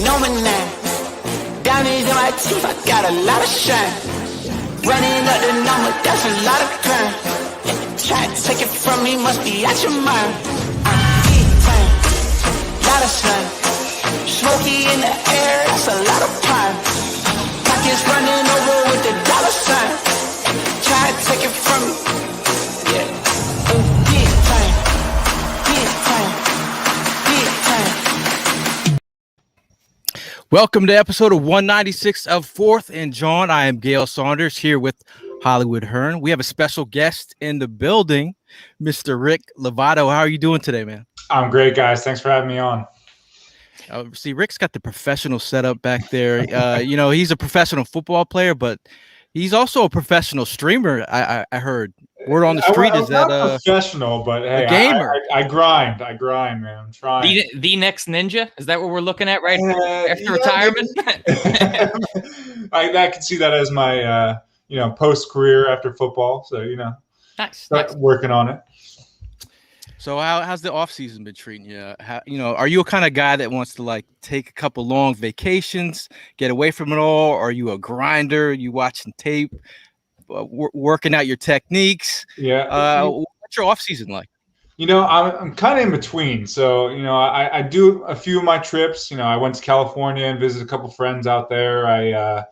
know my name. Diamonds in my teeth, I got a lot of shine. Running up the number, that's a lot of crime. Try to take it from me, must be out your mind. Big time, lot of sun. Smoky in the air, that's a lot of pine. Pockets running over with the dollar sign. Try to take it from me. Yeah. Big time, big time, big time. Welcome to episode of 196 of Fourth and Jawn. I am Gail Saunders here with Hollywood Hearn. We have a special guest in the building, Mr. Rick Lovato. How are you doing today, man? I'm great, guys. Thanks for having me on. See, Rick's got the professional setup back there. He's a professional football player, but he's also a professional streamer. I heard. Word on the street is that professional, but hey, a gamer. I grind, man. I'm trying. The next ninja? Is that what we're looking at after retirement? I can see that as my post career after football. So nice. Working on it. So how's the offseason been treating you? Are you a kind of guy that wants to take a couple long vacations, get away from it all? Or are you a grinder? You watching tape, working out your techniques? Yeah. What's your offseason like? I'm kind of in between. So, I do a few of my trips. I went to California and visited a couple friends out there. I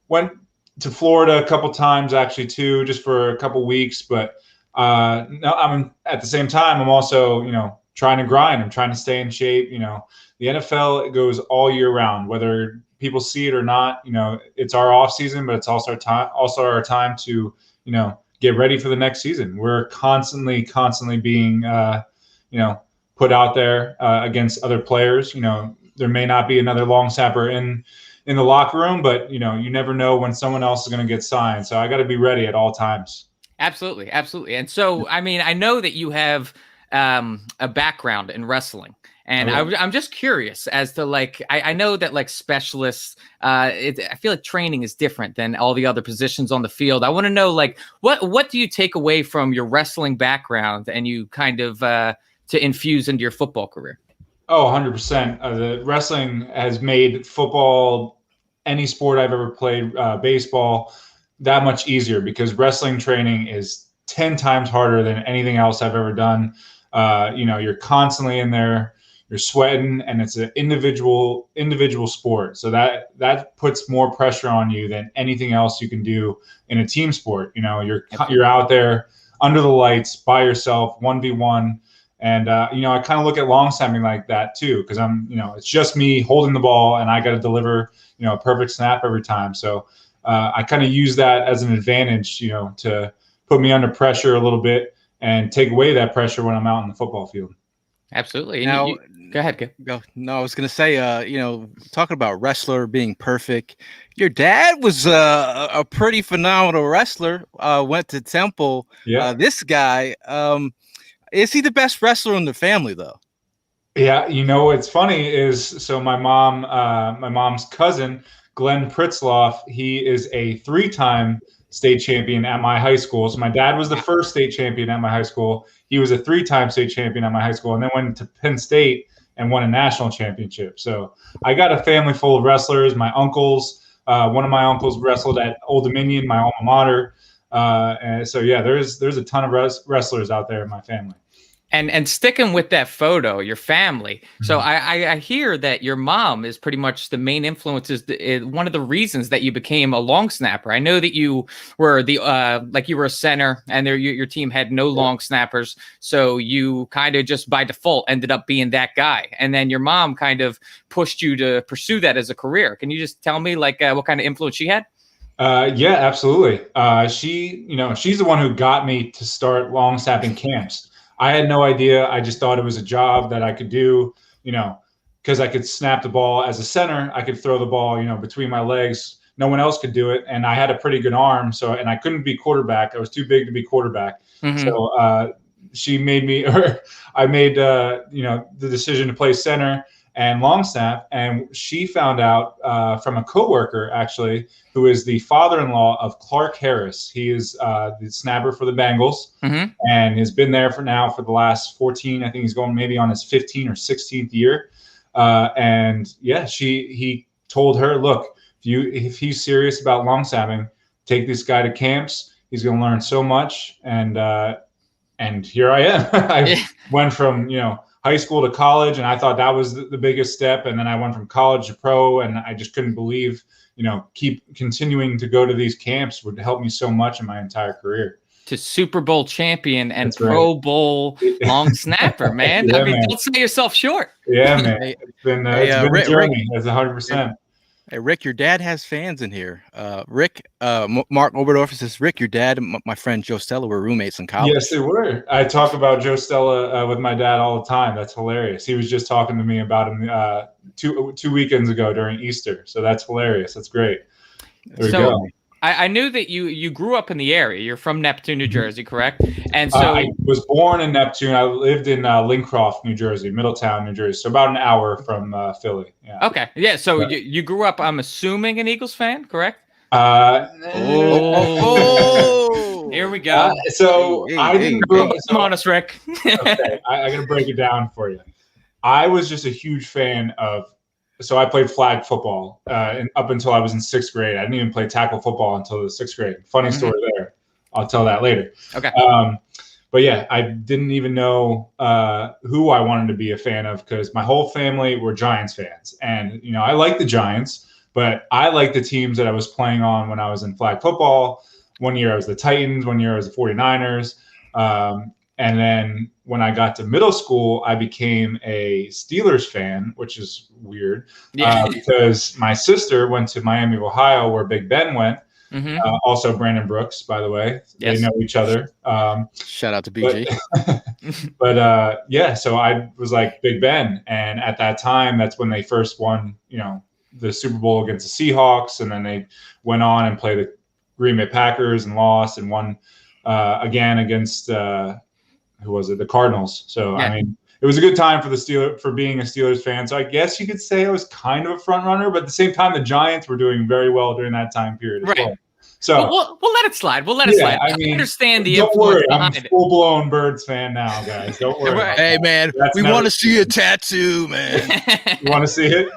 went to Florida a couple times actually too, just for a couple weeks, but I'm at the same time, I'm also, trying to grind. I'm trying to stay in shape. The NFL, it goes all year round, whether people see it or not. It's our off season, but it's also our time to, get ready for the next season. We're constantly being, put out there against other players. There may not be another long snapper in the locker room, but you never know when someone else is going to get signed. So I got to be ready at all times. Absolutely. And so, I know that you have a background in wrestling, and I'm just curious as to I know that specialists, I feel like training is different than all the other positions on the field. I want to know what do you take away from your wrestling background and you kind of to infuse into your football career? Oh, 100%. The wrestling has made football, any sport I've ever played, baseball, that much easier because wrestling training is 10 times harder than anything else I've ever done. You're constantly in there, you're sweating, and it's an individual sport. So that puts more pressure on you than anything else you can do in a team sport. You're out there under the lights by yourself, 1v1. And, I kind of look at long snapping like that too, because it's just me holding the ball and I got to deliver, a perfect snap every time. So, I kind of use that as an advantage, to put me under pressure a little bit and take away that pressure when I'm out in the football field. Absolutely. Now, go ahead. Go. No, I was going to say, talking about wrestler being perfect, your dad was a pretty phenomenal wrestler, went to Temple. Yeah. This guy, is he the best wrestler in the family, though? Yeah. What's funny is, so my mom's cousin, Glenn Pritzloff, he is a 3-time state champion at my high school. So my dad was the first state champion at my high school. He was a 3-time state champion at my high school and then went to Penn State and won a national championship. So I got a family full of wrestlers. My uncles, one of my uncles wrestled at Old Dominion, my alma mater. And so, yeah, there's a ton of wrestlers out there in my family. And sticking with that photo, your family. So I hear that your mom is pretty much the main influence, one of the reasons that you became a long snapper. I know that you were you were a center, and your team had no long snappers, so you kind of just by default ended up being that guy. And then your mom kind of pushed you to pursue that as a career. Can you just tell me what kind of influence she had? Yeah, absolutely. She's the one who got me to start long snapping camps. I had no idea. I just thought it was a job that I could do, because I could snap the ball as a center. I could throw the ball, between my legs. No one else could do it. And I had a pretty good arm. And I couldn't be quarterback. I was too big to be quarterback. Mm-hmm. So she made me, or I made, the decision to play center and long snap. And she found out from a coworker, actually, who is the father-in-law of Clark Harris. He is the snapper for the Bengals, mm-hmm. and has been there for the last 14. I think he's going maybe on his 15th or 16th year. And yeah, he told her, look, if he's serious about long snapping, take this guy to camps. He's going to learn so much. And here I am. I went from, high school to college, and I thought that was the biggest step. And then I went from college to pro, and I just couldn't believe, keep continuing to go to these camps would help me so much in my entire career. To Super Bowl champion and Pro Bowl long snapper, man. Yeah, I mean, man. don't sell yourself short. Yeah, man. It's been a journey. That's 100%. Hey, Rick, your dad has fans in here. Rick, Mark Oberdorfer says, Rick, your dad and my friend Joe Stella were roommates in college. Yes, they were. I talk about Joe Stella with my dad all the time. That's hilarious. He was just talking to me about him two weekends ago during Easter. So that's hilarious. That's great. There we go. I knew that you grew up in the area. You're from Neptune, New Jersey, correct? And so I was born in Neptune. I lived in Lincroft, New Jersey, Middletown, New Jersey. So about an hour from Philly. Yeah. Okay. Yeah. So you grew up, I'm assuming, an Eagles fan, correct? Here we go. I didn't grow up. Come on, us, Rick. Okay, I got to break it down for you. I was just a huge fan of. So I played flag football up until I was in 6th grade. I didn't even play tackle football until the 6th grade. Funny story there. I'll tell that later. Okay. But yeah, I didn't even know who I wanted to be a fan of because my whole family were Giants fans. And, I like the Giants, but I like the teams that I was playing on when I was in flag football. One year I was the Titans. One year I was the 49ers. And then when I got to middle school, I became a Steelers fan, which is weird because my sister went to Miami of Ohio, where Big Ben went. Mm-hmm. Also Brandon Brooks, by the way. Yes. They know each other. Shout out to BG. But so I was like Big Ben. And at that time, that's when they first won, the Super Bowl against the Seahawks. And then they went on and played the Green Bay Packers and lost and won again against who was it? The Cardinals. So, I mean, it was a good time for being a Steelers fan. So I guess you could say I was kind of a front runner, but at the same time, the Giants were doing very well during that time period as well. So we'll let it slide. We'll let it slide. I understand the influence. Don't worry, I'm a full-blown Birds fan now, guys. Don't worry. Hey, man, we want to see a tattoo, man. You want to see it?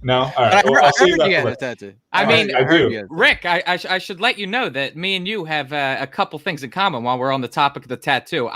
No. All right. I heard you got a tattoo. I mean, I do. Rick, I should let you know that me and you have a couple things in common while we're on the topic of the tattoo.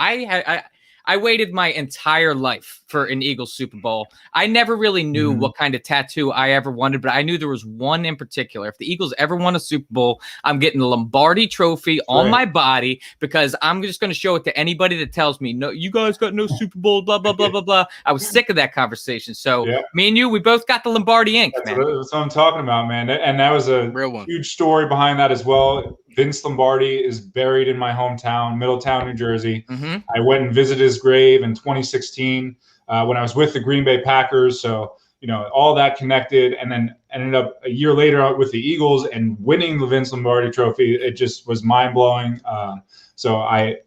I waited my entire life for an Eagles Super Bowl. I never really knew what kind of tattoo I ever wanted, but I knew there was one in particular. If the Eagles ever won a Super Bowl, I'm getting the Lombardi trophy on my body because I'm just going to show it to anybody that tells me, no, you guys got no Super Bowl, blah, blah, blah, blah, blah. I was sick of that conversation. So me and you, we both got the Lombardi ink, man. That's what I'm talking about, man. And that was a real one. Huge story behind that as well. Vince Lombardi is buried in my hometown, Middletown, New Jersey. Mm-hmm. I went and visited his grave in 2016 when I was with the Green Bay Packers. So, all that connected, and then ended up a year later with the Eagles and winning the Vince Lombardi trophy. It just was mind blowing. So I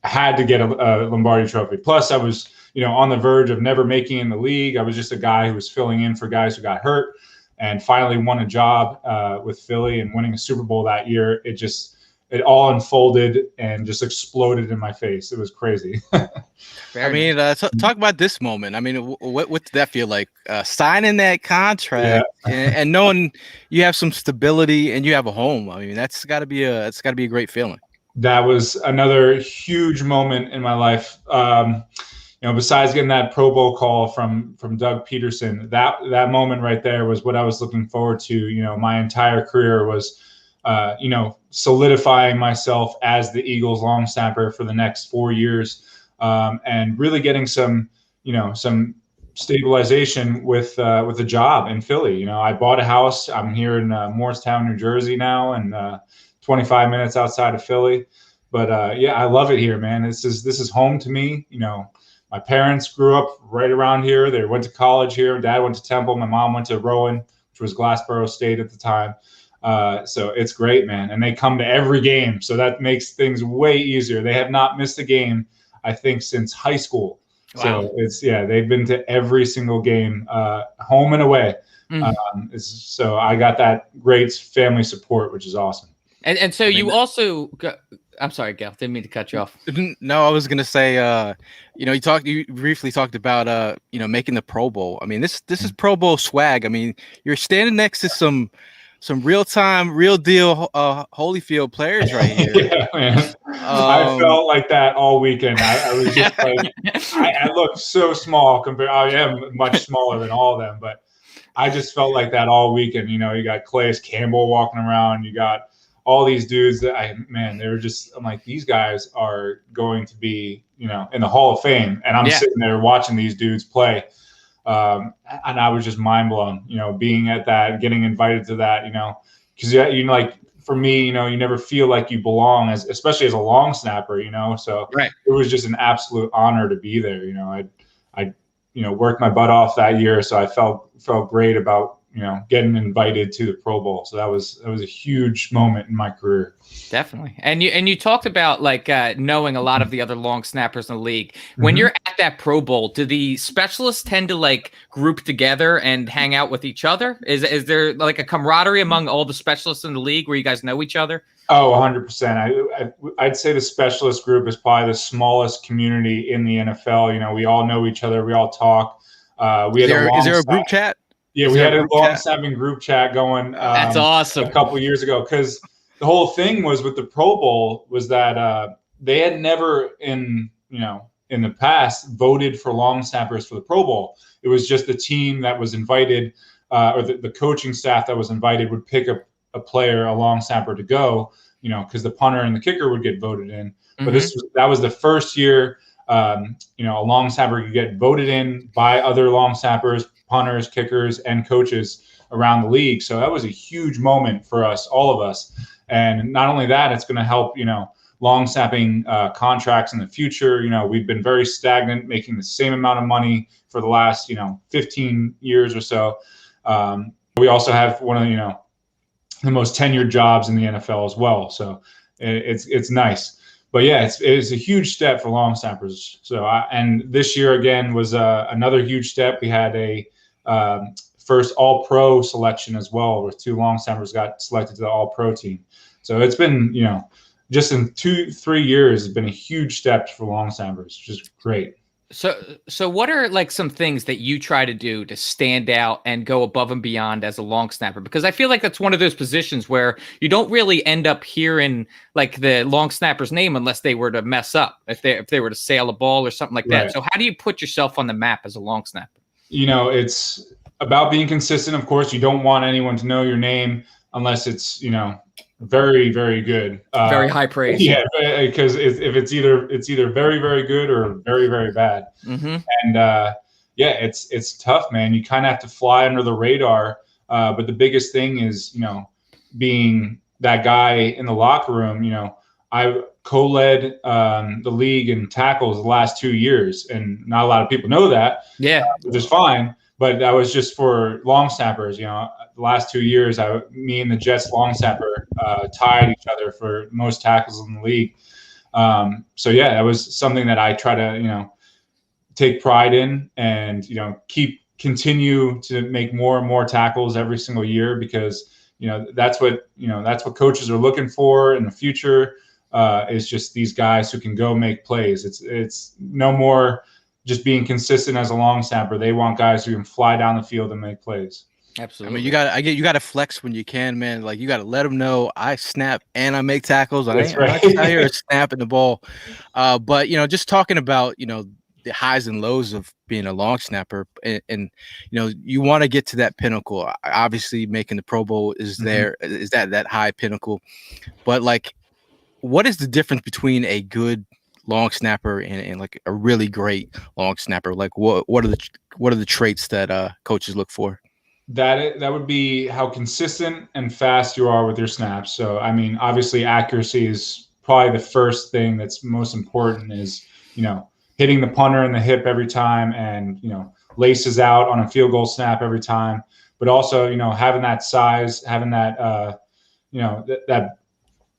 had to get a Lombardi trophy. Plus I was, on the verge of never making in the league. I was just a guy who was filling in for guys who got hurt. And finally won a job with Philly and winning a Super Bowl that year. It all unfolded and just exploded in my face. It was crazy. I mean, talk about this moment. I mean, what did that feel like? Signing that contract and knowing you have some stability and you have a home. I mean, that's got to be a great feeling. That was another huge moment in my life. Besides getting that Pro Bowl call from Doug Peterson, that moment right there was what I was looking forward to. My entire career was, solidifying myself as the Eagles long snapper for the next 4 years, and really getting some stabilization with a job in Philly. I bought a house. I'm here in Morristown, New Jersey now, and 25 minutes outside of Philly. But I love it here, man. This is home to me. My parents grew up right around here. They went to college here. Dad went to Temple. My mom went to Rowan, which was Glassboro State at the time. So it's great, man. And they come to every game. So that makes things way easier. They have not missed a game, I think, since high school. Wow. So they've been to every single game, home and away. So I got that great family support, which is awesome. And so you also I'm sorry, Gil. Didn't mean to cut you off. No, I was gonna say, you briefly talked about, making the Pro Bowl. I mean, this is Pro Bowl swag. I mean, you're standing next to some real time, real deal, Holyfield players right here. Yeah, man. I felt like that all weekend. I was just like, I looked so small compared. I am much smaller than all of them, but I just felt like that all weekend. You got Calais Campbell walking around. You got all these dudes that they were just, I'm like, these guys are going to be, in the Hall of Fame. And I'm sitting there watching these dudes play. And I was just mind blown, being at that, getting invited to that, because like for me, you never feel like you belong especially as a long snapper, so right. It was just an absolute honor to be there. I worked my butt off that year. So I felt great about, getting invited to the Pro Bowl. So that was a huge moment in my career. Definitely. And you talked about like knowing a lot of the other long snappers in the league. When you're at that Pro Bowl, do the specialists tend to like group together and hang out with each other? Is there like a camaraderie among all the specialists in the league where you guys know each other? Oh, 100%. I'd say the specialist group is probably the smallest community in the NFL. We all know each other. We all talk. Is there a group chat? Yeah, we had a long snapping group chat going. That's awesome. A couple years ago, because the whole thing was with the Pro Bowl was that they had never in the past voted for long snappers for the Pro Bowl. It was just the team that was invited, or the coaching staff that was invited would pick a player, a long snapper to go, because the punter and the kicker would get voted in. But that was the first year, a long snapper could get voted in by other long snappers, punters, kickers, and coaches around the league. So that was a huge moment for us, all of us. And not only that, it's going to help, long snapping contracts in the future. We've been very stagnant, making the same amount of money for the last, 15 years or so. We also have one of, the most tenured jobs in the NFL as well. So it's nice. But yeah, it's a huge step for long snappers. So and this year again was another huge step. We had a first All-Pro selection as well, where 2 long snappers got selected to the All-Pro team. So it's been, just in 2-3 years, it's been a huge step for long snappers, which is great. So what are like some things that you try to do to stand out and go above and beyond as a long snapper? Because I feel like that's one of those positions where you don't really end up hearing like the long snapper's name unless they were to mess up, if they were to sail a ball or something like that. Right. So how do you put yourself on the map as a long snapper? It's about being consistent. Of course, you don't want anyone to know your name unless it's, very, very good. Very high praise. Yeah, because if it's either very, very good or very, very bad. And it's tough, man. You kind of have to fly under the radar. But the biggest thing is, being that guy in the locker room. I co-led the league in tackles the last 2 years, and not a lot of people know that. Yeah, which is fine. But that was just for long snappers. The last 2 years, me and the Jets long snapper tied each other for most tackles in the league. So yeah, that was something that I try to take pride in, and continue to make more and more tackles every single year, because that's what coaches are looking for in the future. Is just these guys who can go make plays. It's no more just being consistent as a long snapper. They want guys who can fly down the field and make plays. Absolutely. I mean, you got to flex when you can, man. Like, you got to let them know I snap and I make tackles. I'm not just out here snapping the ball. But just talking about the highs and lows of being a long snapper, and you want to get to that pinnacle. Obviously, making the Pro Bowl is there, is that high pinnacle. But like, what is the difference between a good long snapper and like a really great long snapper? Like, what are the traits that coaches look for? That would be how consistent and fast you are with your snaps. So, I mean, obviously accuracy is probably the first thing that's most important, is, hitting the punter in the hip every time, and, laces out on a field goal snap every time. But also, having that size, having that,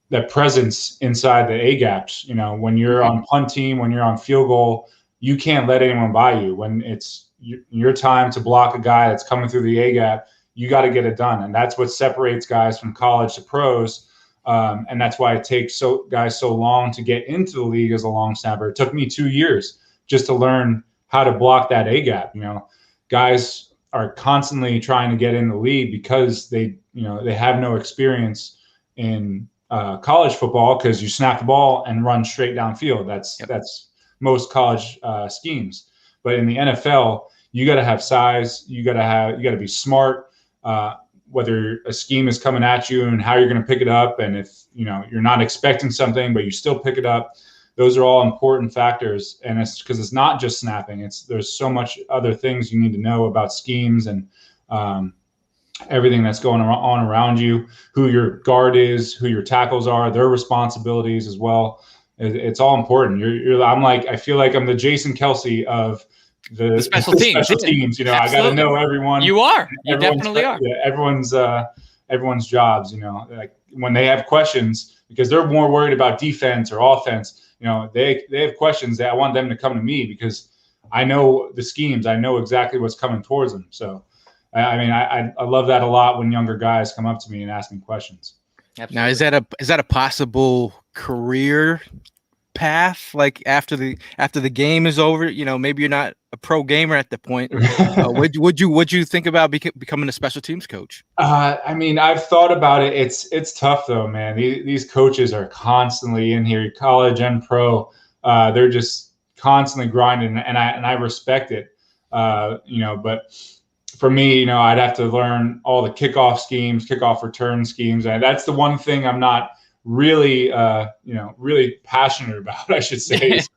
that presence inside the A gaps. When you're on punt team, when you're on field goal, you can't let anyone by you. When it's your time to block a guy that's coming through the A gap, you got to get it done. And that's what separates guys from college to pros. And that's why it takes guys so long to get into the league as a long snapper. It took me 2 years just to learn how to block that A gap. Guys are constantly trying to get in the league because they have no experience in college football, because you snap the ball and run straight downfield. That's most college schemes. But in the NFL, you got to have size. You got to be smart. Whether a scheme is coming at you and how you're going to pick it up, and if you're not expecting something but you still pick it up, those are all important factors. And it's because it's not just snapping. There's so much other things you need to know about schemes and everything that's going on around you, who your guard is, who your tackles are, their responsibilities as well. It's all important. I feel like I'm the Jason Kelsey of the special teams. I got to know everyone. You definitely are. Yeah, everyone's jobs. Like when they have questions, because they're more worried about defense or offense. They have questions that I want them to come to me, because I know the schemes. I know exactly what's coming towards them. So, I love that a lot when younger guys come up to me and ask me questions. Absolutely. Now, is that a possible career path? Like after the game is over, maybe you're not a pro gamer at the point. Would you think about becoming a special teams coach? I've thought about it. It's tough though, man. These coaches are constantly in here, college and pro. They're just constantly grinding, and I respect it. But for me, I'd have to learn all the kickoff schemes, kickoff return schemes, and that's the one thing I'm not really passionate about, I should say, is,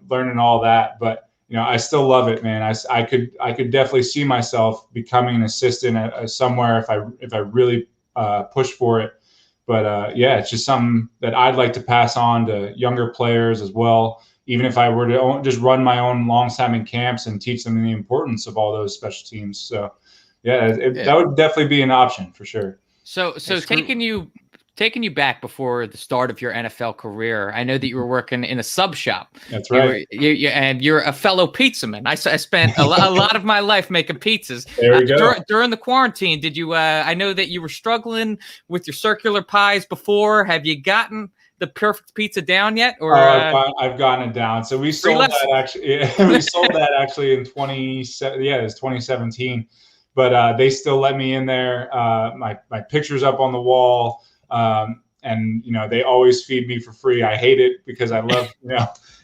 learning all that. But I still love it, man. I could definitely see myself becoming an assistant somewhere if I really push for it. But it's just something that I'd like to pass on to younger players as well. Even if I were to just run my own long snapping camps and teach them the importance of all those special teams. So that would definitely be an option for sure. So taking you back before the start of your NFL career, I know that you were working in a sub shop. That's right. And you're a fellow pizzaman. I spent a lot of my life making pizzas. There we go. During the quarantine, did you? I know that you were struggling with your circular pies before. Have you gotten the perfect pizza down yet? Or I've gotten it down. So we sold that actually. We sold that actually in 2017. But they still let me in there. My picture's up on the wall. And they always feed me for free. I hate it because I love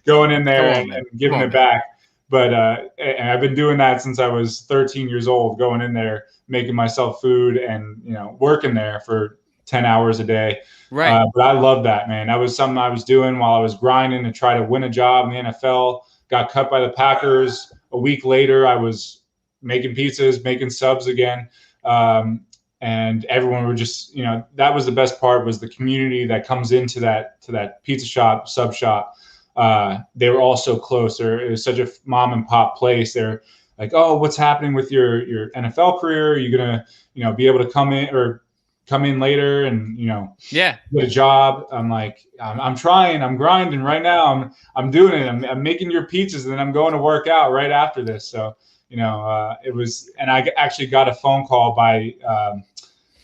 going in there and giving it back. But and I've been doing that since I was 13 years old, going in there, making myself food, and working there for 10 hours a day. Right. But I love that, man. That was something I was doing while I was grinding to try to win a job in the NFL. Got cut by the Packers. A week later, I was making pizzas, making subs again. And everyone would just, that was the best part, was the community that comes into that pizza shop, sub shop. They were all so close. It was such a mom and pop place. They're like, oh, what's happening with your NFL career? Are you going to, be able to come in later and, get a job? I'm like, I'm trying, I'm grinding right now. I'm doing it. I'm making your pizzas, and then I'm going to work out right after this. So, it was, and I actually got a phone call by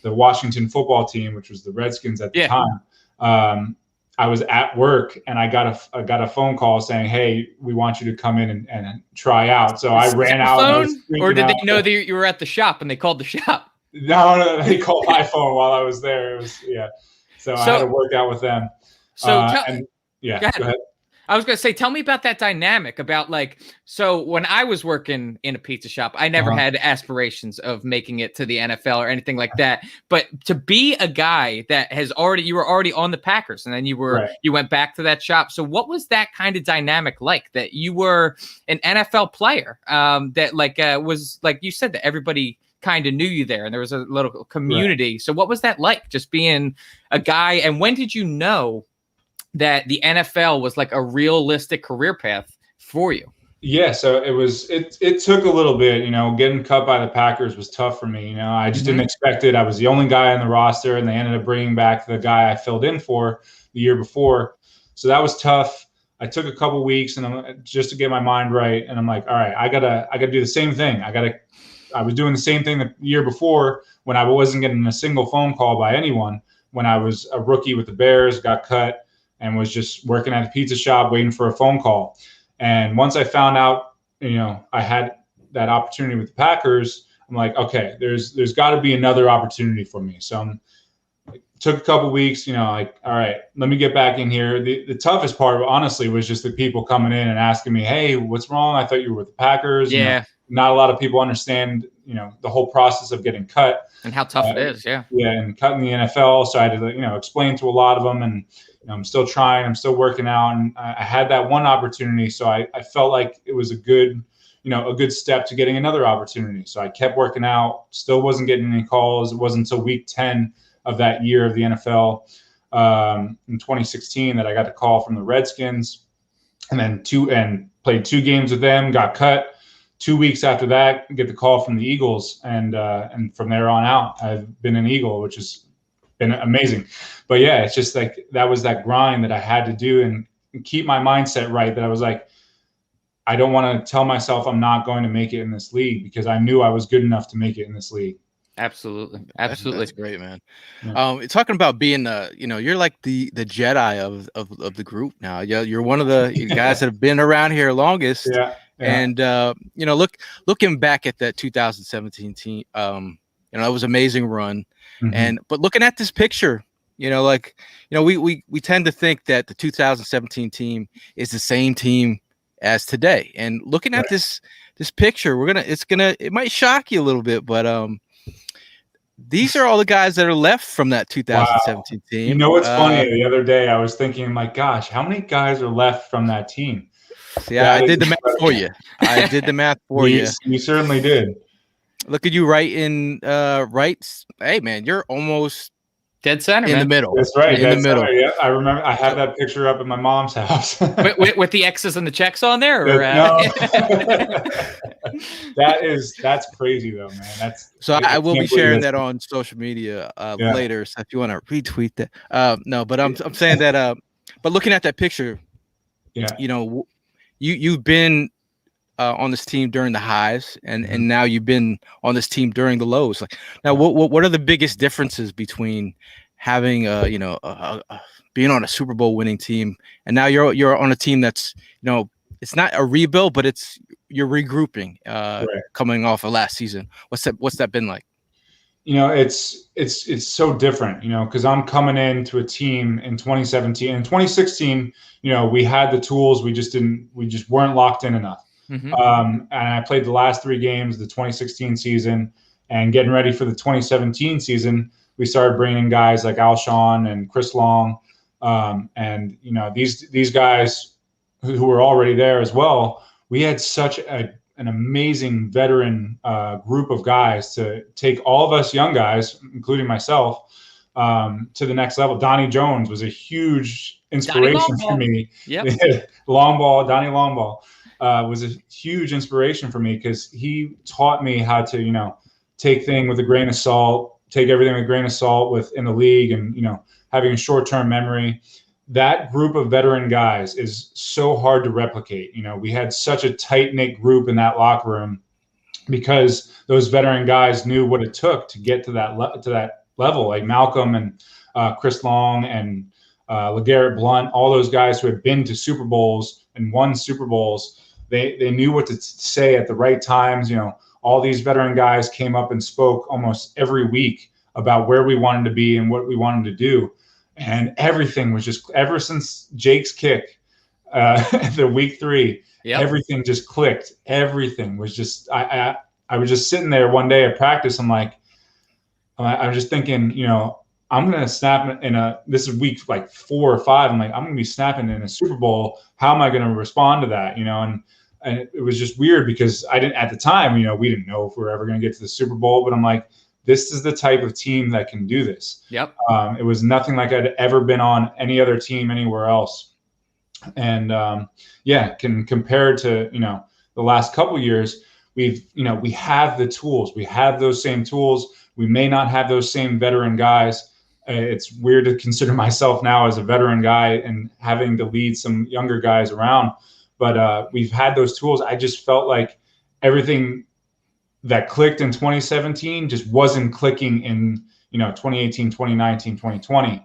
the Washington football team, which was the Redskins at the time. I was at work, and I got a phone call saying, "Hey, we want you to come in and try out." So I ran out. Or did they know that you were at the shop and they called the shop? No, they called my phone while I was there. It was So I had to work out with them. So go ahead. I was going to say, tell me about that dynamic about so when I was working in a pizza shop, I never had aspirations of making it to the NFL or anything like that. But to be a guy that you were already on the Packers, and then you went back to that shop. So what was that kind of dynamic like, that you were an NFL player that was like you said, that everybody kind of knew you there and there was a little community. Right. So what was that like, just being a guy? And when did you know that the NFL was like a realistic career path for you? Yeah, so it took a little bit, getting cut by the Packers was tough for me. I just didn't expect it. I was the only guy on the roster, and they ended up bringing back the guy I filled in for the year before. So that was tough. I took a couple weeks just to get my mind right. And I'm like, all right, I gotta do the same thing. I was doing the same thing the year before when I wasn't getting a single phone call by anyone. when I was a rookie with the Bears, got cut, and was just working at a pizza shop waiting for a phone call. And once I found out, I had that opportunity with the Packers, I'm like, okay, there's got to be another opportunity for me. So took a couple weeks, like, all right, let me get back in here. The toughest part, honestly, was just the people coming in and asking me, hey, what's wrong? I thought you were with the Packers. Yeah. Not a lot of people understand, the whole process of getting cut. And how tough it is, yeah. Yeah, and cutting the NFL. So I had to, explain to a lot of them. And I'm still trying. I'm still working out. And I had that one opportunity. So I felt like it was a good step to getting another opportunity. So I kept working out. Still wasn't getting any calls. It wasn't until week 10 of that year of the NFL in 2016 that I got a call from the Redskins, and then played 2 games with them, got cut. 2 weeks after that, get the call from the Eagles, and from there on out, I've been an Eagle, which has been amazing. But yeah, it's just like that was that grind that I had to do and keep my mindset right. That I was like, I don't want to tell myself I'm not going to make it in this league, because I knew I was good enough to make it in this league. Absolutely. That's great, man. Yeah. Talking about being, you're like the Jedi of the group now. You're one of the guys that have been around here longest. Yeah. And looking back at that 2017 team, it was an amazing run. Mm-hmm. But looking at this picture, we tend to think that the 2017 team is the same team as today. And looking at this picture, it might shock you a little bit, but these are all the guys that are left from that 2017 team. You know what's funny? The other day I was thinking, my gosh, how many guys are left from that team? Yeah, I did the math for you. I did the math for you. You certainly did. Look at you right in right. Hey, man, you're almost dead center in the middle. That's right. In the middle. Yeah, I remember. I have that picture up at my mom's house with the X's and the checks on there. Or, no. That's crazy though, man. I will be sharing that on social media later. So if you want to retweet that, no, but I'm saying that. But looking at that picture, you've been on this team during the highs, and now you've been on this team during the lows. Like now, what are the biggest differences between having being on a Super Bowl winning team, and now you're on a team that's it's not a rebuild, but you're regrouping coming off of last season. What's that been like? It's so different, because I'm coming into a team in 2017 and 2016. We had the tools, we just weren't locked in enough. Mm-hmm. And I played the last 3 games of the 2016 season, and getting ready for the 2017 season, we started bringing guys like Alshon and Chris Long, and these guys who were already there as well. We had such an amazing veteran group of guys to take all of us young guys, including myself, to the next level. Donnie Jones was a huge inspiration for me. Yep. Donnie Longball was a huge inspiration for me, because he taught me how to, take things with a grain of salt, take everything with a grain of salt within the league, and, having a short-term memory. That group of veteran guys is so hard to replicate. We had such a tight-knit group in that locker room, because those veteran guys knew what it took to get to that level, like Malcolm and Chris Long and LeGarrette Blount, all those guys who had been to Super Bowls and won Super Bowls. They knew what to say at the right times. All these veteran guys came up and spoke almost every week about where we wanted to be and what we wanted to do. And everything was just, ever since Jake's kick, the week 3, everything just clicked. Everything was just, I was just sitting there one day at practice. I was just thinking, I'm going to snap this is week like 4 or 5. I'm like, I'm going to be snapping in a Super Bowl. How am I going to respond to that? And it was just weird, because I didn't, at the time, we didn't know if we were ever going to get to the Super Bowl, but I'm like, this is the type of team that can do this. Yep. It was nothing like I'd ever been on any other team anywhere else. And can compare to, the last couple of years, we have the tools. We have those same tools. We may not have those same veteran guys. It's weird to consider myself now as a veteran guy and having to lead some younger guys around. But we've had those tools. I just felt like everything that clicked in 2017 just wasn't clicking in 2018, 2019, 2020,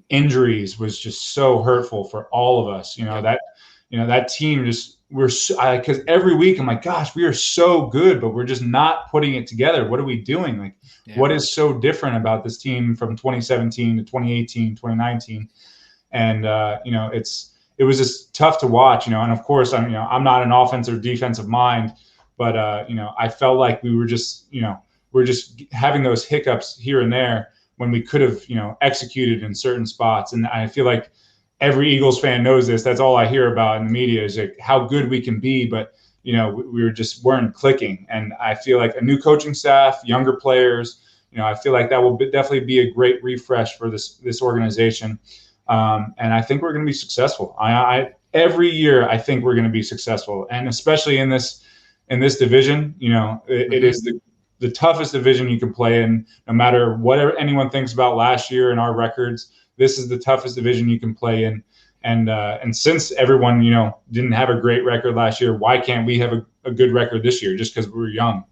injuries was just so hurtful for all of us. That team just because every week I'm like, gosh, we are so good, but we're just not putting it together. What are we doing? Like, what is so different about this team from 2017 to 2018, 2019? And it was just tough to watch. And of course I'm not an offensive or defensive mind, but I felt like we were just we're just having those hiccups here and there when we could have executed in certain spots. And I feel like every Eagles fan knows this. That's all I hear about in the media is like how good we can be, but we weren't clicking. And I feel like a new coaching staff, younger players, I feel like that will definitely be a great refresh for this organization. And I think we're going to be successful. Every year I think we're going to be successful, and especially in this division, it is the toughest division you can play in. No matter what anyone thinks about last year and our records, this is the toughest division you can play in. And since everyone didn't have a great record last year, why can't we have a good record this year just because we're young?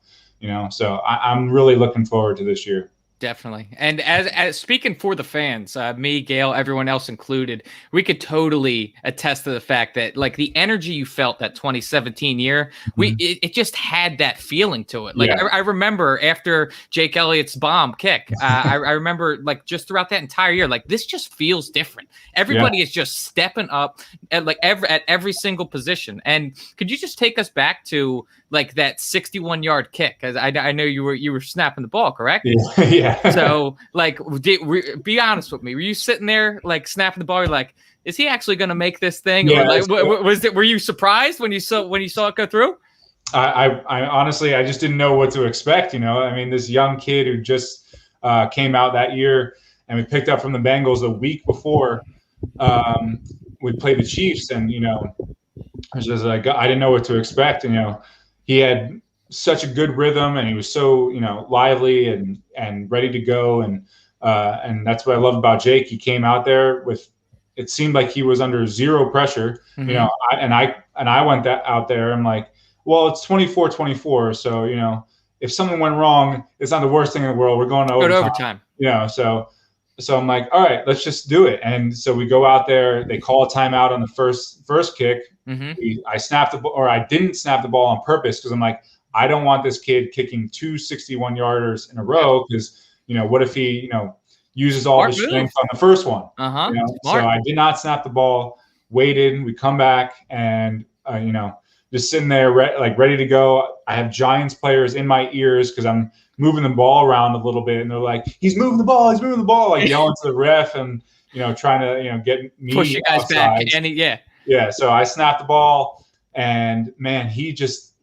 So I'm really looking forward to this year. Definitely. And as speaking for the fans, me, Gail, everyone else included, we could totally attest to the fact that like the energy you felt that 2017 year, it just had that feeling to it. Like I remember after Jake Elliott's bomb kick, I remember like just throughout that entire year, like this just feels different. Everybody is just stepping up at every single position. And could you just take us back to like that 61-yard kick? Because I know you were snapping the ball, correct? Yeah. So, like, be honest with me. Were you sitting there, like, snapping the ball? You're like, is he actually going to make this thing? Yeah, or, like, were you surprised when you saw it go through? I honestly, I just didn't know what to expect. I mean, this young kid who just came out that year, and we picked up from the Bengals a week before we played the Chiefs, and it was just like I didn't know what to expect. And he had such a good rhythm, and he was so lively and ready to go, and that's what I love about Jake. He came out there with, it seemed like he was under zero pressure. I went out there. I'm like, well, it's 24-24, so if something went wrong, it's not the worst thing in the world. We're going to overtime. So I'm like, all right, let's just do it. And so we go out there. They call a timeout on the first kick. I snapped the ball, or I didn't snap the ball on purpose because I'm like, I don't want this kid kicking 2 61-yarders in a row because, what if he, uses all his strength on the first one? So I did not snap the ball, waited. We come back and, just sitting there ready to go. I have Giants players in my ears because I'm moving the ball around a little bit. And they're like, he's moving the ball, like yelling to the ref and, trying to, get me push you guys outside. back. Yeah. So I snapped the ball and man,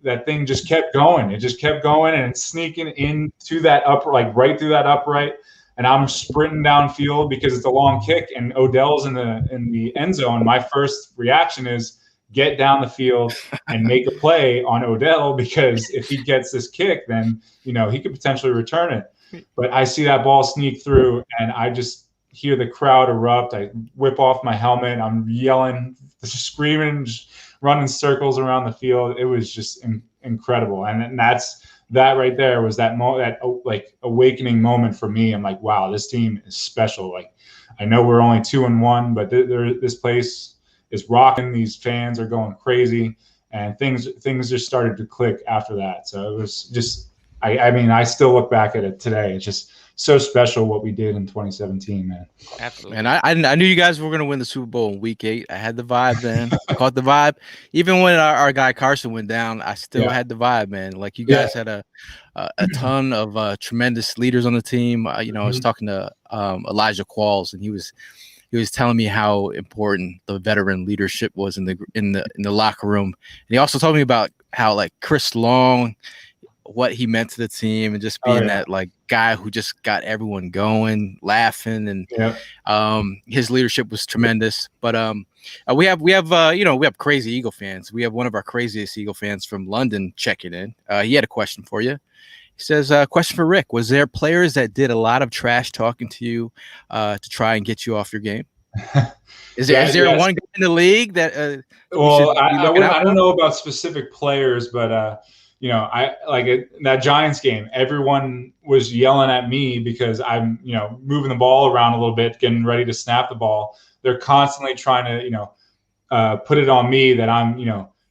that thing just kept going. It just kept going and it's sneaking into that upright, right through that upright. And I'm sprinting downfield because it's a long kick and Odell's in the end zone. My first reaction is get down the field and make a play on Odell, because if he gets this kick, then, he could potentially return it. But I see that ball sneak through and I just hear the crowd erupt. I whip off my helmet. I'm yelling, screaming, just running circles around the field. It was just incredible. And that right there was that like awakening moment for me. I'm like, wow, this team is special. Like, I know we're only 2-1, but this place is rocking. These fans are going crazy, and things just started to click after that. So it was just, I mean, I still look back at it today. It's just so special what we did in 2017, man. Absolutely. And I knew you guys were going to win the Super Bowl in Week 8. I had the vibe then. I caught the vibe. Even when our guy Carson went down, I still had the vibe, man. Like, you guys had a ton of tremendous leaders on the team. I was talking to Elijah Qualls, and he was telling me how important the veteran leadership was in the locker room. And he also told me about how, like, Chris Long, what he meant to the team, and just being that like guy who just got everyone going, laughing, and his leadership was tremendous. But we have crazy Eagle fans. We have one of our craziest Eagle fans from London checking in. He had a question for you. He says, question for Rick: was there players that did a lot of trash talking to you to try and get you off your game? Is there one guy in the league that? Well, I don't know about specific players, but I like that Giants game, everyone was yelling at me because I'm, moving the ball around a little bit, getting ready to snap the ball. They're constantly trying to, put it on me that I'm,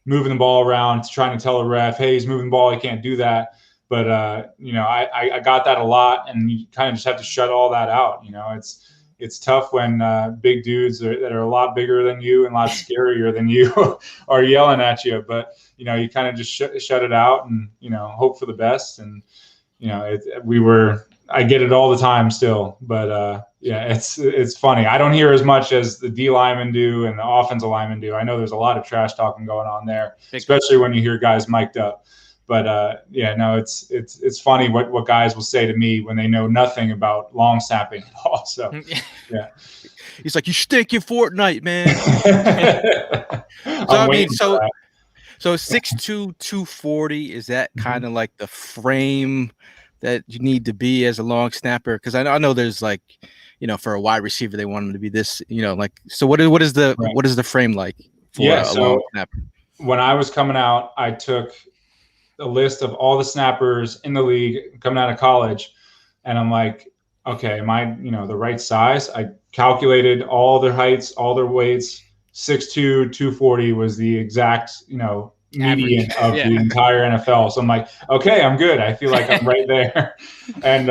moving the ball around, trying to tell a ref, hey, he's moving the ball, he can't do that. But, I got that a lot, and you kind of just have to shut all that out. It's tough when big dudes that are a lot bigger than you and a lot scarier than you are yelling at you. But, you kind of just shut it out and, hope for the best. And, I get it all the time still. But, it's funny. I don't hear as much as the D linemen do and the offensive linemen do. I know there's a lot of trash talking going on there, especially when you hear guys mic'd up. But it's funny what guys will say to me when they know nothing about long snapping at all. So yeah, he's like, "You stink in Fortnite, man." So 6'2", 240, is that kind of like the frame that you need to be as a long snapper? Because I know there's like, for a wide receiver, they want him to be this, so what is the frame like for a long snapper? When I was coming out, I took a list of all the snappers in the league coming out of college, and I'm like, okay, am I, the right size? I calculated all their heights, all their weights. 6'2", 240 was the exact, median of the entire NFL. So I'm like, okay, I'm good. I feel like I'm right there. And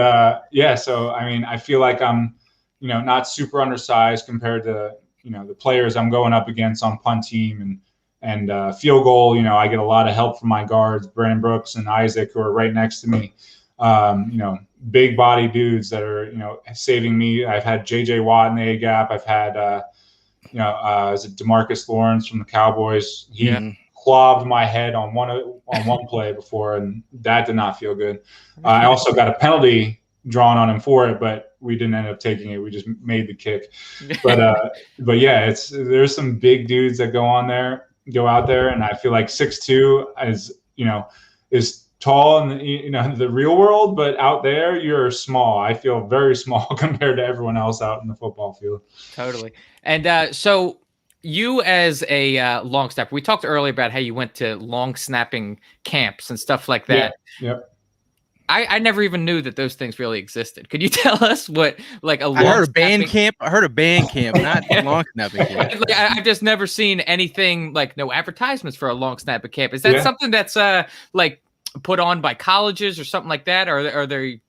so I mean, I feel like I'm, not super undersized compared to, the players I'm going up against on punt team and field goal. I get a lot of help from my guards, Brandon Brooks and Isaac, who are right next to me. Big body dudes that are, saving me. I've had JJ Watt in the A gap. I've had, is it DeMarcus Lawrence from the Cowboys? He clobbed my head on one play before, and that did not feel good. I also got a penalty drawn on him for it, but we didn't end up taking it. We just made the kick. But yeah, there's some big dudes that go out there, and I feel like 6'2" is tall in the real world, but out there you're small. I feel very small compared to everyone else out in the football field. Totally. And so you as a long snapper, we talked earlier about how you went to long snapping camps and stuff like that. Yeah. I never even knew that those things really existed. Could you tell us what like a long I heard a band camp, not long snapping camp. I've just never seen anything like no advertisements for a long snapping camp. Is that something that's like put on by colleges or something like that? Or are they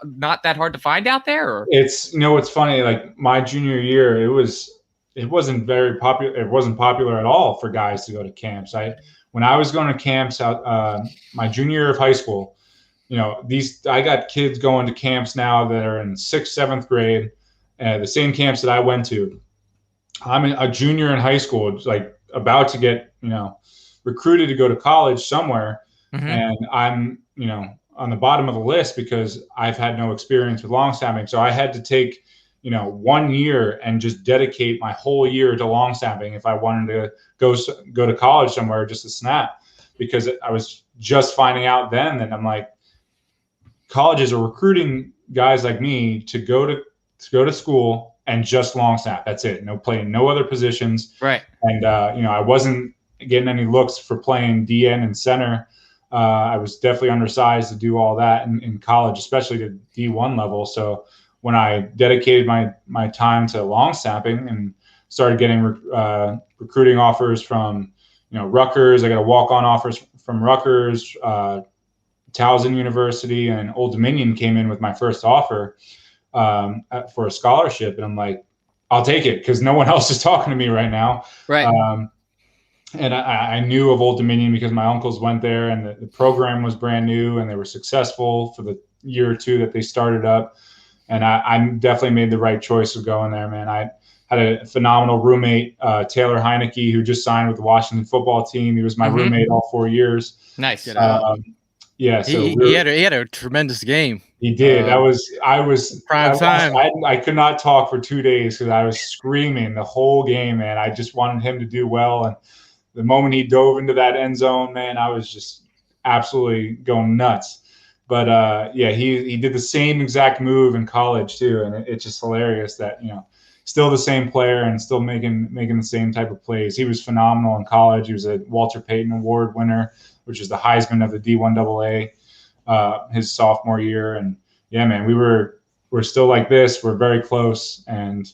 not that hard to find out there? Or? It's it's funny. Like my junior year, it wasn't very popular. It wasn't popular at all for guys to go to camps. When I was going to camps out my junior year of high school, I got kids going to camps now that are in 6th, 7th grade, the same camps that I went to. I'm a junior in high school, like about to get, recruited to go to college somewhere. Mm-hmm. And I'm, on the bottom of the list because I've had no experience with long snapping. So I had to take, 1 year and just dedicate my whole year to long snapping if I wanted to go to college somewhere just to snap, because I was just finding out then that I'm like, colleges are recruiting guys like me to go to school and just long snap. That's it. No other positions. Right. And I wasn't getting any looks for playing DN and center. I was definitely undersized to do all that in college, especially to D1 level. So when I dedicated my time to long snapping and started getting recruiting offers from Rutgers, I got a walk-on offers from Rutgers. Towson University and Old Dominion came in with my first offer for a scholarship. And I'm like, I'll take it because no one else is talking to me right now. Right. And I knew of Old Dominion because my uncles went there, and the program was brand new and they were successful for the year or two that they started up. And I definitely made the right choice of going there, man. I had a phenomenal roommate, Taylor Heineke, who just signed with the Washington football team. He was my roommate all 4 years. Nice. Yeah, so he had a tremendous game. He did. I was prime time. I could not talk for 2 days because I was screaming the whole game, man. I just wanted him to do well, and the moment he dove into that end zone, man, I was just absolutely going nuts. But he did the same exact move in college too, and it's just hilarious that still the same player and still making the same type of plays. He was phenomenal in college. He was a Walter Payton Award winner, which is the Heisman of the D1AA, his sophomore year. And yeah, man, we're still like this. We're very close, and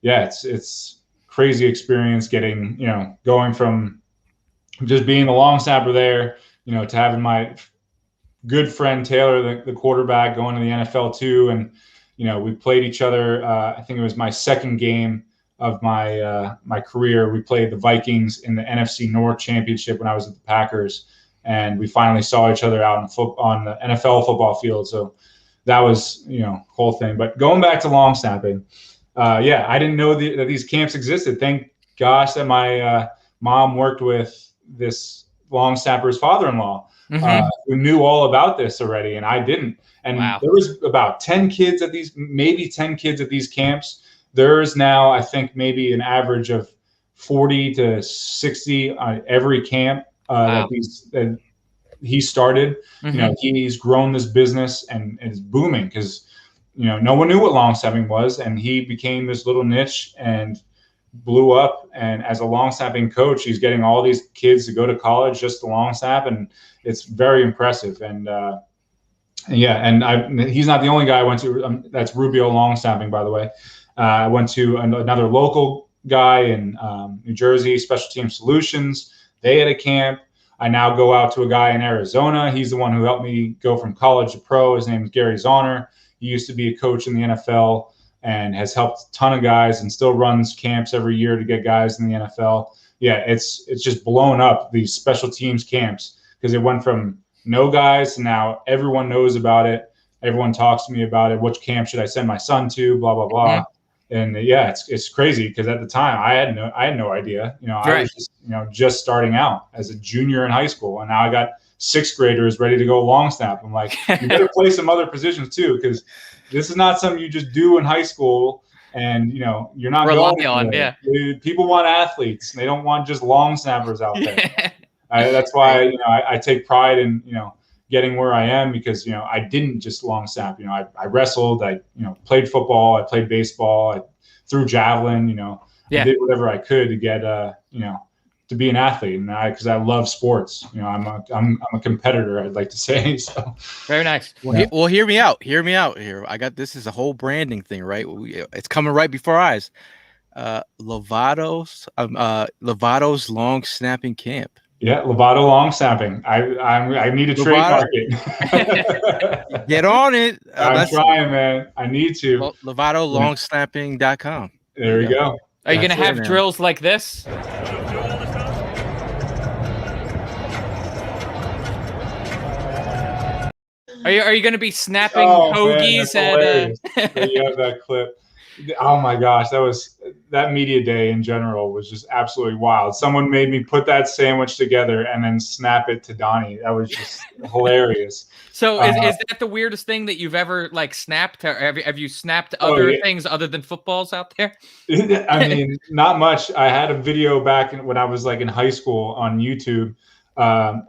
yeah, it's crazy experience getting, going from just being the long snapper there, to having my good friend Taylor, the quarterback, going to the NFL too. And, we played each other. I think it was my second game of my career. We played the Vikings in the NFC North Championship when I was at the Packers, and we finally saw each other out on the NFL football field. So that was, whole thing. But going back to long snapping, I didn't know that these camps existed. Thank gosh that my mom worked with this long snapper's father-in-law, who knew all about this already, and I didn't. And there was about 10 kids at these camps. There's now, I think, maybe an average of 40 to 60 on every camp that he started. He's grown this business and is booming because, no one knew what long snapping was, and he became this little niche and blew up. And as a long snapping coach, he's getting all these kids to go to college just to long snap, and it's very impressive. And he's not the only guy I went to. That's Rubio long snapping, by the way. I went to another local guy in New Jersey, Special Team Solutions. They had a camp. I now go out to a guy in Arizona. He's the one who helped me go from college to pro. His name is Gary Zahner. He used to be a coach in the NFL and has helped a ton of guys and still runs camps every year to get guys in the NFL. Yeah, it's just blown up, these special teams camps, because it went from no guys to now everyone knows about it. Everyone talks to me about it. Which camp should I send my son to? Blah, blah, blah. And yeah, it's crazy because at the time I had no idea. I was just starting out as a junior in high school, and now I got sixth graders ready to go long snap. I'm like, you better play some other positions too, because this is not something you just do in high school, and you're not going on. Yeah, people want athletes. They don't want just long snappers out there. That's why I take pride in getting where I am, because I didn't just long snap. I wrestled, I played football, I played baseball, I threw javelin. I did whatever I could to get to be an athlete, and because I love sports. I'm a competitor, I'd like to say. So very nice. Well, hear me out here. I got this is a whole branding thing, right? It's coming right before our eyes. Lovatos long snapping camp. Yeah, Lovato long snapping. I need to trademark it. Get on it. I'm trying, man. I need to. LovatoLongsnapping.com. There we go. Are you going to have drills like this? Are you going to be snapping hoagies at? You have that clip. Oh my gosh, that media day in general was just absolutely wild. Someone made me put that sandwich together and then snap it to Donnie. That was just hilarious. So is that the weirdest thing that you've ever snapped? Or have you snapped other things other than footballs out there? I mean, not much. I had a video back when I was in high school on YouTube.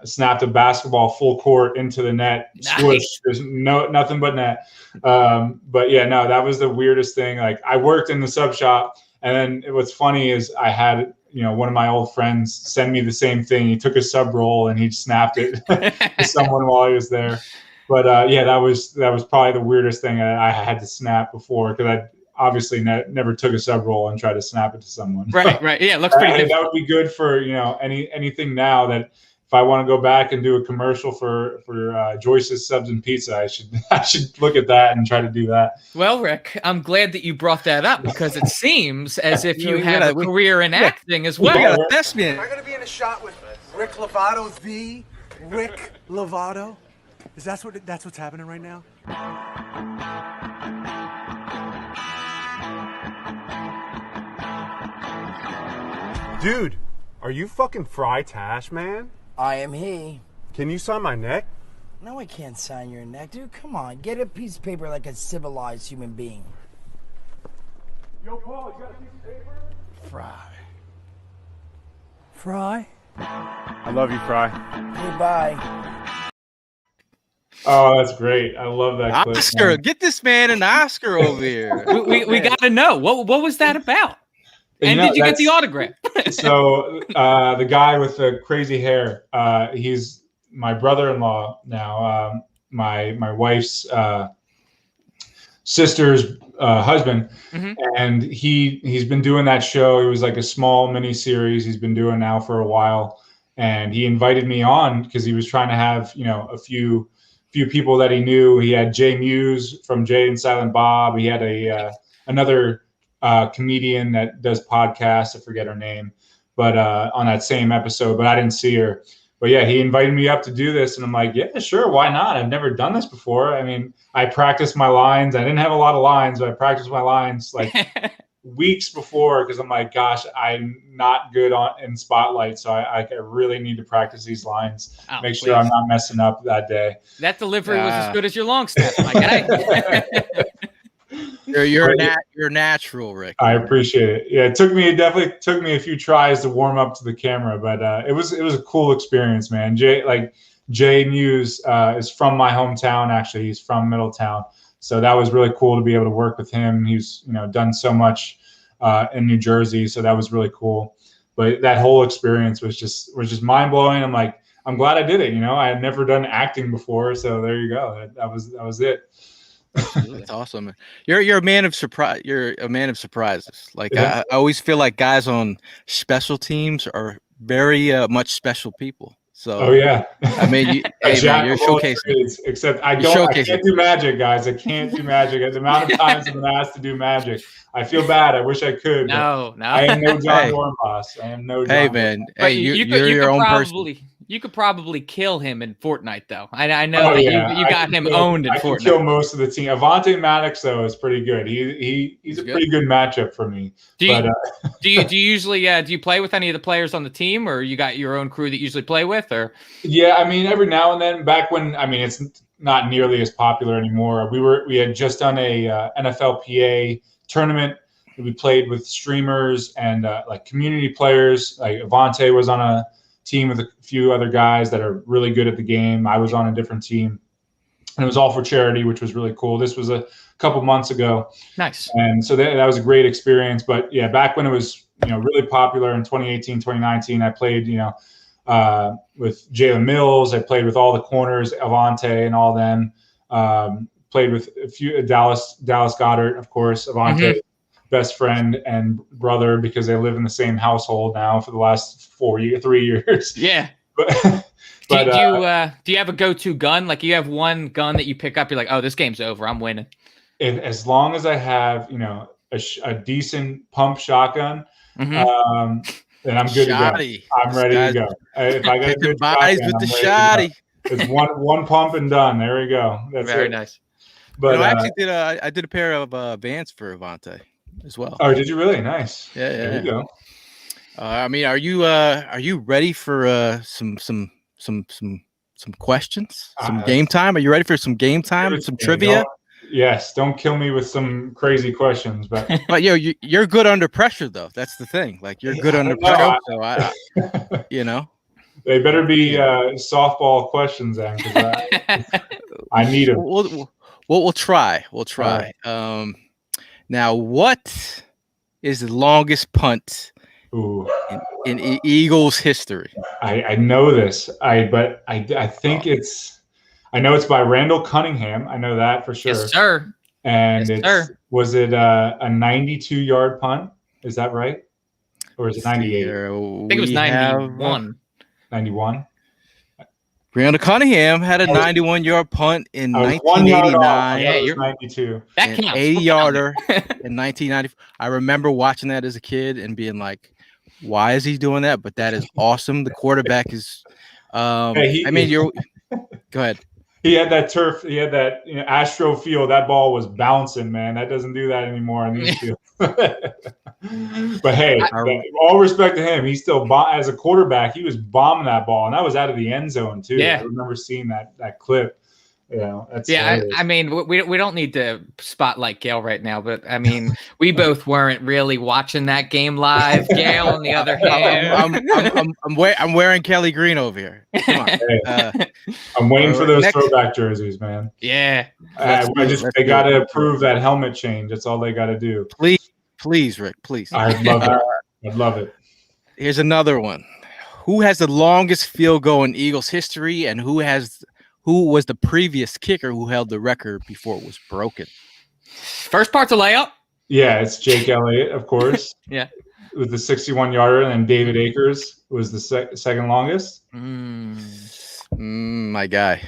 Snapped a basketball full court into the net. Nice. Swoosh. There's nothing but net. But yeah, no, that was the weirdest thing. I worked in the sub shop, and then what's funny is I had one of my old friends send me the same thing. He took a sub roll and he snapped it to someone while he was there. But that was probably the weirdest thing I had to snap before, because I obviously never took a sub roll and tried to snap it to someone. Right. Yeah, it looks pretty good. That would be good for anything now that. If I want to go back and do a commercial for Joyce's Subs and Pizza, I should look at that and try to do that. Well, Rick, I'm glad that you brought that up, because it seems as if you have a career in acting as well. We got a thespian. Am I going to be in a shot with Rick Lovato, the Rick Lovato? That's what's happening right now? Dude, are you fucking Fry Tash, man? I am he. Can you sign my neck? No, I can't sign your neck, dude. Come on, get a piece of paper like a civilized human being. Yo, Paul, you got a piece of paper? Fry? I love you, Fry. Goodbye. Oh, that's great. I love that clip. Oscar, Man. get this man an Oscar over here. We got to know what was that about? And did you get the autograph? So the guy with the crazy hair, he's my brother-in-law now. My wife's sister's husband, and he's been doing that show. It was like a small mini series he's been doing now for a while, and he invited me on because he was trying to have a few people that he knew. He had Jay Muse from Jay and Silent Bob. He had another comedian that does podcasts. I forget her name, but on that same episode, but I didn't see her. But yeah, he invited me up to do this, and I'm like, yeah, sure, why not? I've never done this before. I mean, I practiced my lines. I didn't have a lot of lines, but I practiced my lines like weeks before because I'm like, gosh, I'm not good in spotlight, so I really need to practice these lines. Make sure I'm not messing up that day. That delivery was as good as your long snap, my guy. You're natural, Rick. I appreciate it. Yeah, it definitely took me a few tries to warm up to the camera, but it was a cool experience, man. Jay Muse is from my hometown. Actually, he's from Middletown, so that was really cool to be able to work with him. He's done so much in New Jersey, so that was really cool. But that whole experience was just mind blowing. I'm like, I'm glad I did it. I had never done acting before, so there you go. That was it. That's awesome. You're a man of surprise. You're a man of surprises. Like I always feel like guys on special teams are very much special people. So oh yeah, I mean, you're showcasing. Except I can't do magic, guys. I can't do magic. The amount of times I'm asked to do magic, I feel bad. I wish I could. No. I am no John Dornbos. I am no. Hey man, hey, you're your own person. You could probably kill him in Fortnite, though. I know that you got him owned in Fortnite. I can kill most of the team. Avante Maddox, though, is pretty good. He's a pretty good matchup for me. Do you usually do you play with any of the players on the team, or you got your own crew that you usually play with, or? Yeah, I mean, every now and then. Back when it's not nearly as popular anymore. We had just done a NFLPA tournament. We played with streamers and like community players. Like Avante was on a team with a few other guys that are really good at the game. I was on a different team, and it was all for charity, which was really cool. This was a couple months ago. Nice. And so that was a great experience. But yeah, back when it was really popular in 2018, 2019, I played with Jalen Mills. I played with all the corners, Avante and all them. Played with a few Dallas Goedert, of course, Avante. Best friend and brother because they live in the same household now for the last 3 years. Yeah. But do you have a go-to gun? Like you have one gun that you pick up, you're like, oh, this game's over, I'm winning. As long as I have, a decent pump shotgun, then I'm good to go. I'm ready to go. If I got a good bodies with the shotty. It's one pump and done. There we go. That's very it. Nice. But I actually I did a pair of Vans for Avante as well. Oh, did you really? Nice. Yeah. There you go. I mean, are you ready for some questions? Some game time? Are you ready for some game time? Some trivia? Don't kill me with some crazy questions, but you're good under pressure though. That's the thing. Like you're good under pressure. So I they better be softball questions then, because I need them. We'll try. We'll try. Right. Now, what is the longest punt in Eagles history? I know this. I think I know it's by Randall Cunningham. I know that for sure. Yes, sir. And was it a 92-yard punt? Is that right? Or is it 98? I think it was 91. 91. Randall Cunningham had a 91-yard punt in 1989. Yeah, you're 92. That counts. 80-yarder in 1990. I remember watching that as a kid and being like, "Why is he doing that?" But that is awesome. The quarterback is. Go ahead. He had that turf. He had that Astro field. That ball was bouncing, man. That doesn't do that anymore on these fields. But hey, all respect to him. He still, as a quarterback, he was bombing that ball, and that was out of the end zone too. Yeah. I remember seeing that clip. That's Yeah, hilarious. I mean, we don't need to spotlight Gail right now, but I mean, we both weren't really watching that game live. Gail, on the other hand, I'm wearing Kelly Green over here. Come on. Hey, I'm waiting for those throwback jerseys, man. yeah. They got to approve that helmet change. That's all they got to do. Please, Rick, please. I'd love it. I'd love it. Here's another one. Who has the longest field goal in Eagles history, and who was the previous kicker who held the record before it was broken? First part's a layup. Yeah, it's Jake Elliott, of course. Yeah. With the 61-yarder, and then David Akers was the second longest. My guy.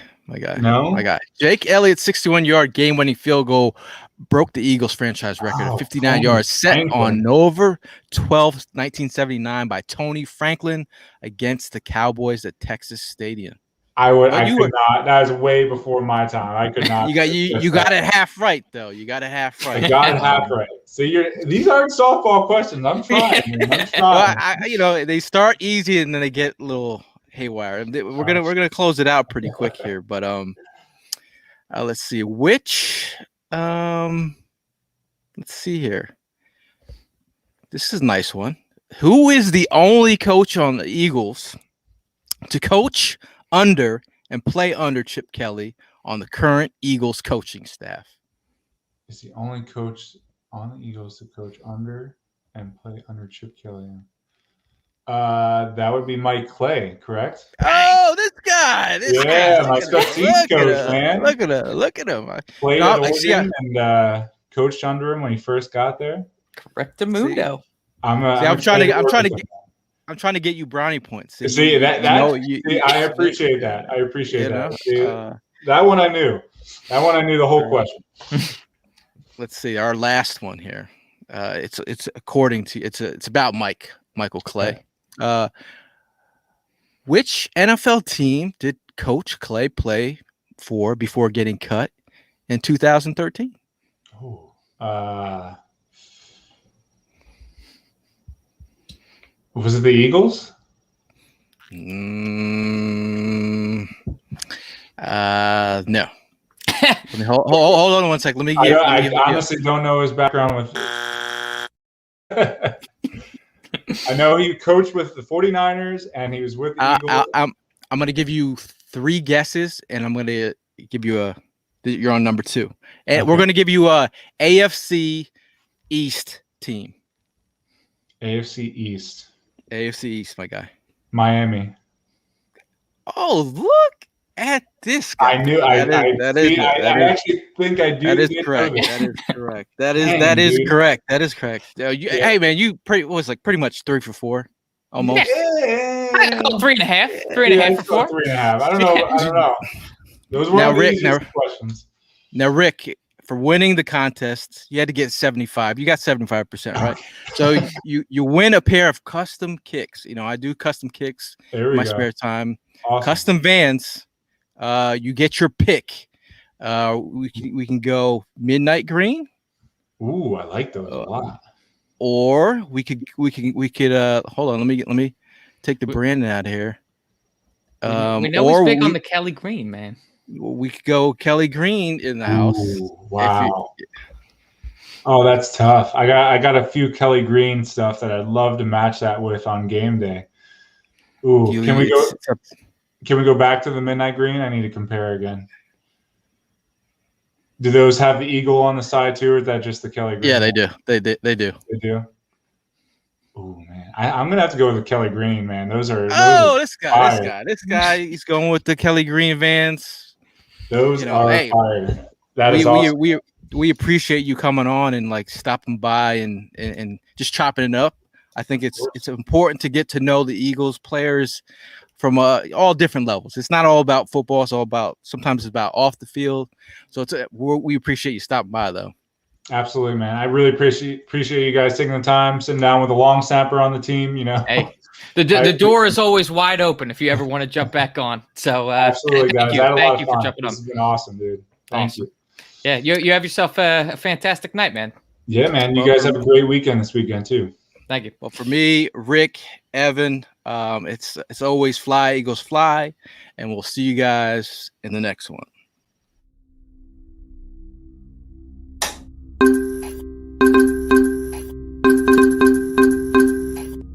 No? My guy. Jake Elliott's 61-yard game-winning field goal broke the Eagles franchise record of 59 yards set on November 12th, 1979 by Tony Franklin against the Cowboys at Texas Stadium. I could not. That was way before my time. I could not. You got it half right, though. You got it half right. I got it half right. So these aren't softball questions. I'm trying. Man. I'm trying. Well, they start easy and then they get a little haywire. We're gonna close it out pretty quick here, but let's see which let's see here. This is a nice one. Who is the only coach on the Eagles to coach under and play under Chip Kelly on the current Eagles coaching staff? Is the only coach on the Eagles to coach under and play under Chip Kelly? That would be Mike Clay, correct? Oh, this guy! My special teams coach, man. Look at him. Played at Oregon and coached under him when he first got there. Correctamundo. I'm trying to get you brownie points. See, I appreciate that. I appreciate that. See, that one I knew. That one I knew the whole question. Let's see our last one here. It's according to it's about Michael Clay. Which NFL team did Coach Clay play for before getting cut in 2013? Was it the Eagles? No. Hold on one sec. I honestly don't know his background with. I know he coached with the 49ers and he was with the Eagles. I'm going to give you 3 guesses, and I'm going to give you you're on number 2. And we're going to give you a AFC East team. AFC East, my guy. Miami. Oh, look at this guy. I knew. I actually think I do. That is correct. That is correct. Hey, man, you pretty much 3 for 4, almost. Yeah. 3.5. 3.5 for 4. 3.5. I don't know. Those were the easiest questions. Now, Rick, for winning the contest, you had to get 75. You got 75%, right? So you win a pair of custom kicks. I do custom kicks in my spare time. Awesome. Custom Vans. You get your pick. We can go midnight green. Ooh, I like those a lot. Or we could hold on. Let me take the branding out of here. We know he's big on the Kelly Green, man. We could go Kelly Green in the house. Ooh, wow. Oh, that's tough. I got a few Kelly Green stuff that I'd love to match that with on game day. Ooh, can we go back to the midnight green? I need to compare again. Do those have the eagle on the side too, or is that just the Kelly Green? Yeah, they do. They do. They do. Oh man, I'm gonna have to go with the Kelly Green, man. This guy. He's going with the Kelly Green Vans. Those are fire. That is awesome. We appreciate you coming on and stopping by and just chopping it up. I think it's important to get to know the Eagles players from all different levels. It's not all about football. It's sometimes it's about off the field. So we appreciate you stopping by, though. Absolutely, man. I really appreciate you guys taking the time, sitting down with a long snapper on the team. Hey, the door is always wide open if you ever want to jump back on. So absolutely, guys. Thank you for jumping on. This has been awesome, dude. Thank you. Yeah, you have yourself a fantastic night, man. Yeah, man. You guys have a great weekend this weekend too. Thank you. Well, for me, Rick, Evan, it's always fly, Eagles fly, and we'll see you guys in the next one.